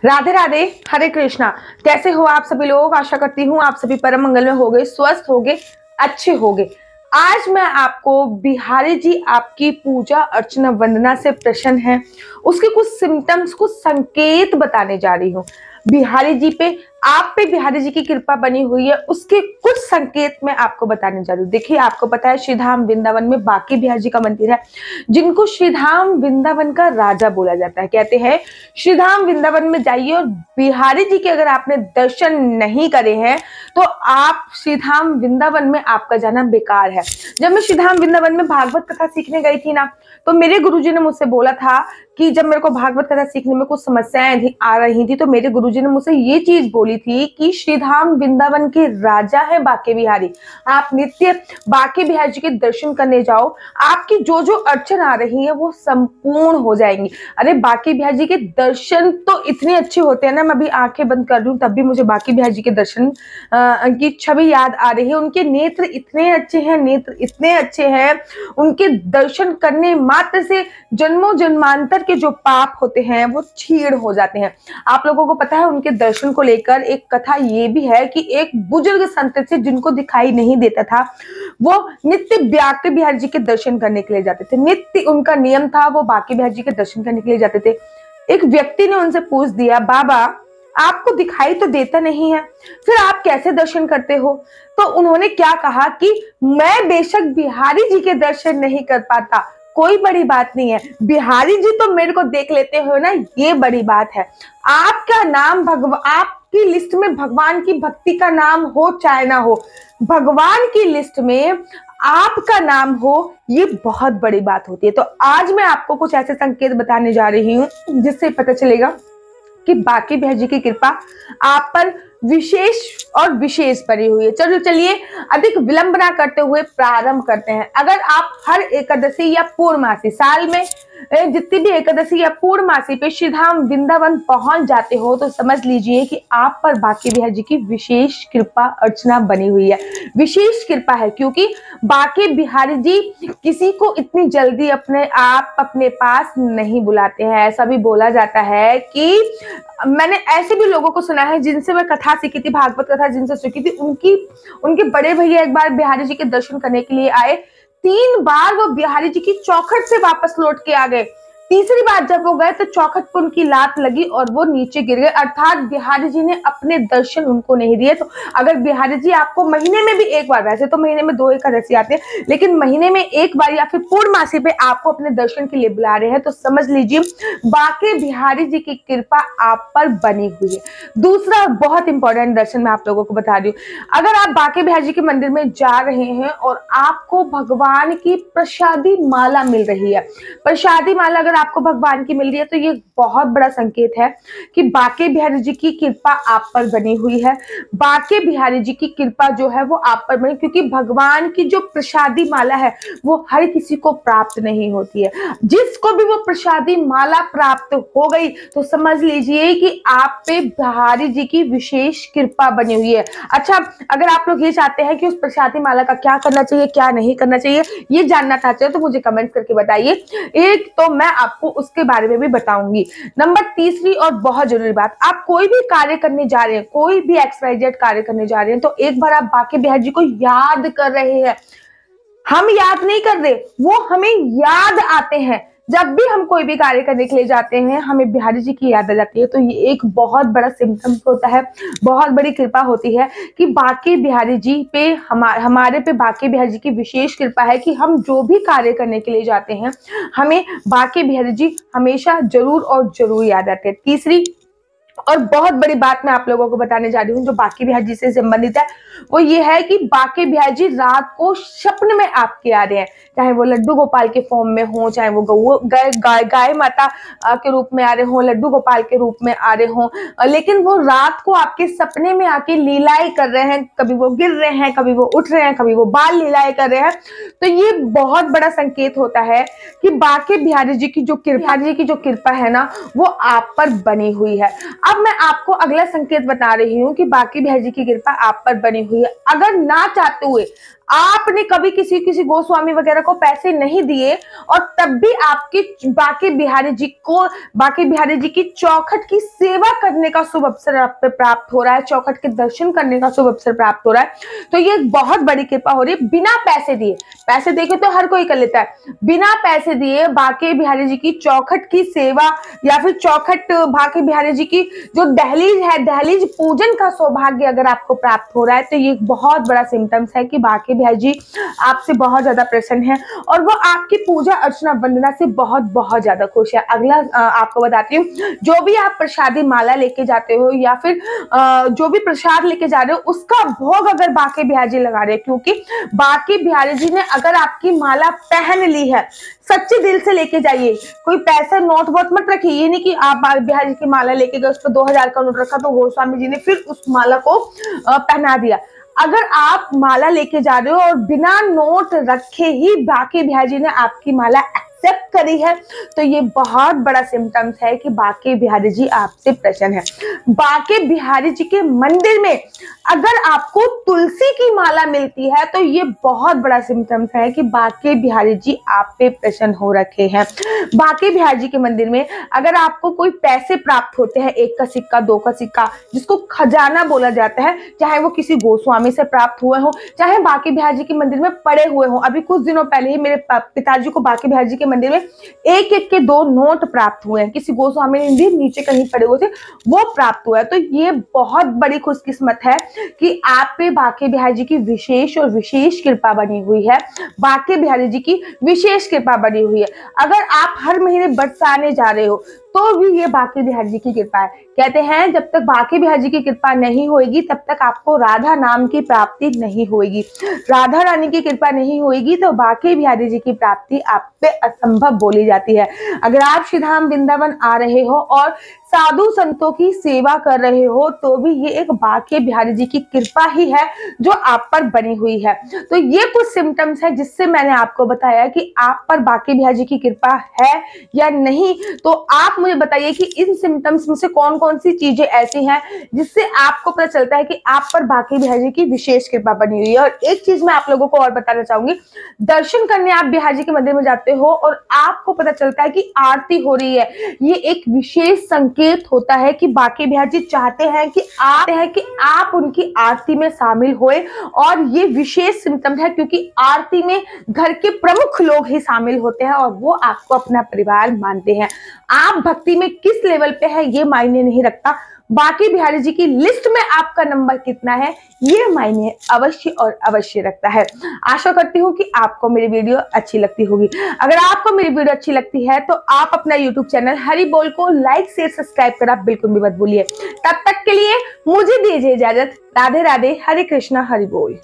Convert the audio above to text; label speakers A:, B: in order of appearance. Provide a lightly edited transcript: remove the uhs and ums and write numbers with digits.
A: राधे राधे, हरे कृष्णा। कैसे हो आप सभी लोग? आशा करती हूँ आप सभी परम मंगल में होगे, स्वस्थ होगे, अच्छे होगे। आज मैं आपको बिहारी जी आपकी पूजा अर्चना वंदना से प्रसन्न है, उसके कुछ सिम्टम्स, कुछ संकेत बताने जा रही हूँ। बिहारी जी पे, आप पे बिहारी जी की कृपा बनी हुई है, उसके कुछ संकेत मैं आपको बताने जा रही हूँ। देखिए, आपको पता है श्रीधाम वृंदावन में बांके बिहारी जी का मंदिर है, जिनको श्रीधाम वृंदावन का राजा बोला जाता है। कहते हैं श्रीधाम वृंदावन में जाइए और बिहारी जी के अगर आपने दर्शन नहीं करे हैं तो आप श्रीधाम वृंदावन में आपका जाना बेकार है। जब मैं श्रीधाम वृंदावन में भागवत कथा सीखने गई थी ना, तो मेरे गुरुजी ने मुझसे बोला था कि जब मेरे को भागवत कथा सीखने में कुछ समस्याएं आ रही थी, तो मेरे गुरुजी ने मुझसे ये चीज बोली थी कि श्रीधाम वृंदावन के राजा है बांके बिहारी, आप नित्य बांके बिहारी जी के दर्शन करने जाओ, आपकी जो जो अड़चन आ रही है वो संपूर्ण हो जाएंगी। अरे बांके बिहारी जी के दर्शन तो इतने अच्छे होते हैं ना, मैं अभी आंखें बंद कर रही हूँ तब भी मुझे बांके बिहारी जी के दर्शन की छवि याद आ रही है। उनके नेत्र इतने अच्छे हैं, नेत्र इतने अच्छे हैं, उनके दर्शन करने मात्र से जन्मों जन्मांतर के जो पाप होते हैं वो छीड़ हो जाते हैं। आप लोगों को पता है उनके दर्शन को लेकर एक कथा ये भी है कि एक बुजुर्ग संत थे जिनको दिखाई नहीं देता था, वो नित्य बांके बिहारी जी के दर्शन करने के लिए जाते थे। नित्य उनका नियम था, वो बांके बिहारी जी के दर्शन करने के लिए जाते थे। एक व्यक्ति ने उनसे पूछ दिया, बाबा आपको दिखाई तो देता नहीं है, फिर आप कैसे दर्शन करते हो? तो उन्होंने क्या कहा कि मैं बेशक बिहारी जी के दर्शन नहीं कर पाता, कोई बड़ी बात नहीं है, बिहारी जी तो मेरे को देख लेते हो ना, ये बड़ी बात है। आपका नाम भगवान, आपकी लिस्ट में भगवान की भक्ति का नाम हो चाहे ना हो, भगवान की लिस्ट में आपका नाम हो, ये बहुत बड़ी बात होती है। तो आज मैं आपको कुछ ऐसे संकेत बताने जा रही हूँ जिससे पता चलेगा कि बांके बिहारी जी की कृपा आप पर विशेष और विशेष बनी हुई है। चलिए अधिक विलंब ना करते हुए प्रारंभ करते हैं। अगर आप हर एकादशी या पूर्णमासी, साल में जितनी भी एकादशी या पूर्णमासी पे श्रीधाम वृंदावन पहुंच जाते हो तो समझ लीजिए कि आप पर बांके बिहारी जी की विशेष कृपा अर्चना बनी हुई है। विशेष कृपा है क्योंकि बांके बिहारी जी किसी को इतनी जल्दी अपने पास नहीं बुलाते हैं। ऐसा भी बोला जाता है कि मैंने ऐसे भी लोगों को सुना है जिनसे मैं कथा सीखी थी, भागवत कथा जिनसे सीखी थी, उनके बड़े भैया एक बार बिहारी जी के दर्शन करने के लिए आए, 3 बार वो बिहारी जी की चौखट से वापस लौट के आ गए। तीसरी बार जब वो गए तो चौखट पर उनकी लात लगी और वो नीचे गिर गए, अर्थात बिहारी जी ने अपने दर्शन उनको नहीं दिए। तो अगर बिहारी जी आपको महीने में भी एक बार, वैसे तो महीने में 2 एकादशी आते हैं, लेकिन महीने में एक बार या फिर पूर्णमासी पे आपको अपने दर्शन के लिए बुला रहे हैं, तो समझ लीजिए बांके बिहारी जी की कृपा आप पर बनी हुई है। दूसरा बहुत इंपॉर्टेंट दर्शन मैं आप लोगों को बता रही हूँ। अगर आप बांके बिहारी जी के मंदिर में जा रहे हैं और आपको भगवान की प्रसादी माला मिल रही है, प्रसादी माला अगर आपको भगवान की मिल रही है तो ये बहुत बड़ा संकेत है कि बांके बिहारी जी की कृपा आप पर बनी हुई है। बांके बिहारी जी की कृपा जो है वो आप पर बनी, क्योंकि भगवान की जो प्रसादी माला है वो हर किसी को प्राप्त नहीं होती है। जिसको भी वो प्रसादी माला प्राप्त हो गई तो समझ लीजिए कि आप पे बिहारी जी की विशेष कृपा बनी हुई है। अच्छा, अगर आप लोग ये चाहते हैं कि उस प्रसादी माला का क्या करना चाहिए, क्या नहीं करना चाहिए, ये जानना चाहते हो तो मुझे कमेंट करके बताइए, एक तो मैं आपको उसके बारे में भी बताऊंगी। नंबर तीसरी और बहुत जरूरी बात, आप कोई भी कार्य करने जा रहे हैं, कोई भी XYZ कार्य करने जा रहे हैं, तो एक बार आप बांके बिहारी जी को याद कर रहे हैं। हम याद नहीं कर रहे, वो हमें याद आते हैं। जब भी हम कोई भी कार्य करने के लिए जाते हैं हमें बिहारी जी की याद आ जाती है, तो ये एक बहुत बड़ा सिम्टम्स होता है, बहुत बड़ी कृपा होती है कि बांके बिहारी जी पे हमारे पे बांके बिहारी जी की विशेष कृपा है कि हम जो भी कार्य करने के लिए जाते हैं हमें बांके बिहारी जी हमेशा जरूर और जरूर याद आते हैं। तीसरी और बहुत बड़ी बात मैं आप लोगों को बताने जा रही हूँ जो बांके बिहारी जी से संबंधित है, वो ये है कि बांके बिहारी जी रात को स्वप्न में आपके आ रहे हैं, चाहे वो लड्डू गोपाल के फॉर्म में हो, चाहे वो गाय माता के रूप में आ रहे हो, लड्डू गोपाल के रूप में आ रहे हो, लेकिन वो रात को आपके सपने में आके लीलाएं कर रहे हैं। कभी वो गिर रहे हैं, कभी वो उठ रहे हैं, कभी वो बाल लीलाएं कर रहे हैं। तो ये बहुत बड़ा संकेत होता है कि बांके बिहारी जी की जो कृपा है ना वो आप पर बनी हुई है। अब मैं आपको अगला संकेत बता रही हूँ कि बांके बिहारी जी की कृपा आप पर बनी हुई है। अगर ना चाहते हुए आपने कभी किसी गोस्वामी वगैरह को पैसे नहीं दिए और तब भी आपकी बांके बिहारी जी की चौखट की सेवा करने का शुभ अवसर आप पे प्राप्त हो रहा है, चौखट के दर्शन करने का शुभ अवसर प्राप्त हो रहा है, तो ये एक बहुत बड़ी कृपा हो रही है। बिना पैसे दिए, पैसे देके तो हर कोई कर लेता है, बिना पैसे दिए बांके बिहारी जी की चौखट की सेवा या फिर चौखट बांके बिहारी जी की जो दहलीज है, दहलीज पूजन का सौभाग्य अगर आपको प्राप्त हो रहा है, तो ये एक बहुत बड़ा सिम्टम्स है कि बांके बिहारी जी आपसे बहुत ज्यादा प्रसन्न है और वो आपकी पूजा अर्चना वंदना से बहुत बहुत ज्यादा खुश है। अगला आपको बताती हूँ, जो भी आप प्रसादी माला लेके जाते हो या फिर जो भी प्रसाद लेके जा रहे हो उसका भोग अगर बांके बिहारी जी लगा रहे हैं, क्योंकि बांके बिहारी जी ने अगर आपकी माला पहन ली है, सच्चे दिल से लेके जाइए, कोई पैसा नोट वोट मत रखिए। ये नहीं कि आप बांके बिहारी जी की माला लेके गए, उस पर 2000 का नोट रखा तो गोस्वामी जी ने फिर उस माला को पहना दिया। अगर आप माला लेके जा रहे हो और बिना नोट रखे ही बांके बिहारी जी ने आपकी माला एक्सेप्ट करी है, तो ये बहुत बड़ा सिम्टम्स है कि बांके बिहारी जी आपसे प्रसन्न है। बांके बिहारी जी के मंदिर में अगर आपको तुलसी की माला मिलती है, तो ये बहुत बड़ा सिम्टम्स है कि बांके बिहारी जी आप पे प्रसन्न हो रखे हैं। बांके बिहारी जी के मंदिर में अगर आपको कोई पैसे प्राप्त होते हैं, 1 का सिक्का, 2 का सिक्का, जिसको खजाना बोला जाता है, चाहे वो किसी गोस्वामी से प्राप्त हुए हो, चाहे बांके बिहारी जी के मंदिर में पड़े हुए हो। अभी कुछ दिनों पहले ही मेरे पिताजी को बांके बिहारी जी के मंदिर में 1-1 के 2 नोट प्राप्त हुए हैं, किसी गोस्वामी ने भी नीचे कहीं पड़े हुए थे, वो प्राप्त हुआ है। तो ये बहुत बड़ी खुशकिस्मत है कि आप पे बांके बिहारी जी की विशेष और विशेष कृपा बनी हुई है, बांके बिहारी जी की विशेष कृपा बनी हुई है। अगर आप हर महीने बरसाने जा रहे हो तो भी ये बांके बिहारी जी की कृपा है। कहते हैं जब तक बांके बिहारी जी की कृपा नहीं होगी तब तक आपको राधा नाम की प्राप्ति नहीं होगी, राधा रानी की कृपा नहीं होगी तो बांके बिहारी जी की प्राप्ति आप पे असंभव बोली जाती है। अगर आप श्री धाम वृंदावन आ रहे हो और साधु संतों की सेवा कर रहे हो, तो भी ये एक बांके बिहारी जी की कृपा ही है जो आप पर बनी हुई है। तो ये कुछ सिम्टम्स है जिससे मैंने आपको बताया कि आप पर बांके बिहारी जी की कृपा है या नहीं। तो आप मुझे बताइए कि इन सिम्टम्स में से कौन कौन सी चीजें ऐसी हैं जिससे आपको पता चलता है कि आप पर बांके बिहारी जी की विशेष कृपा बनी हुई है। और एक चीज मैं आप लोगों को और बताना चाहूंगी, दर्शन करने आप बिहारी जी के मंदिर में जाते हो और आपको पता चलता है कि आरती हो रही है, ये एक विशेष संकेत होता है कि बांके बिहारी जी चाहते हैं कि आप उनकी आरती में शामिल होए। और ये विशेष सिम्टम है क्योंकि आरती में घर के प्रमुख लोग ही शामिल होते हैं और वो आपको अपना परिवार मानते हैं। आप भक्ति में किस लेवल पे है ये मायने नहीं रखता, बांके बिहारी जी की लिस्ट में आपका नंबर कितना है ये मायने अवश्य और अवश्य रखता है। आशा करती हूँ कि आपको मेरी वीडियो अच्छी लगती होगी। अगर आपको मेरी वीडियो अच्छी लगती है तो आप अपना यूट्यूब चैनल हरि बोल को लाइक शेयर सब्सक्राइब करना बिल्कुल भी मत भूलिए। तब तक के लिए मुझे दीजिए इजाजत। राधे राधे, हरे कृष्णा, हरि बोल।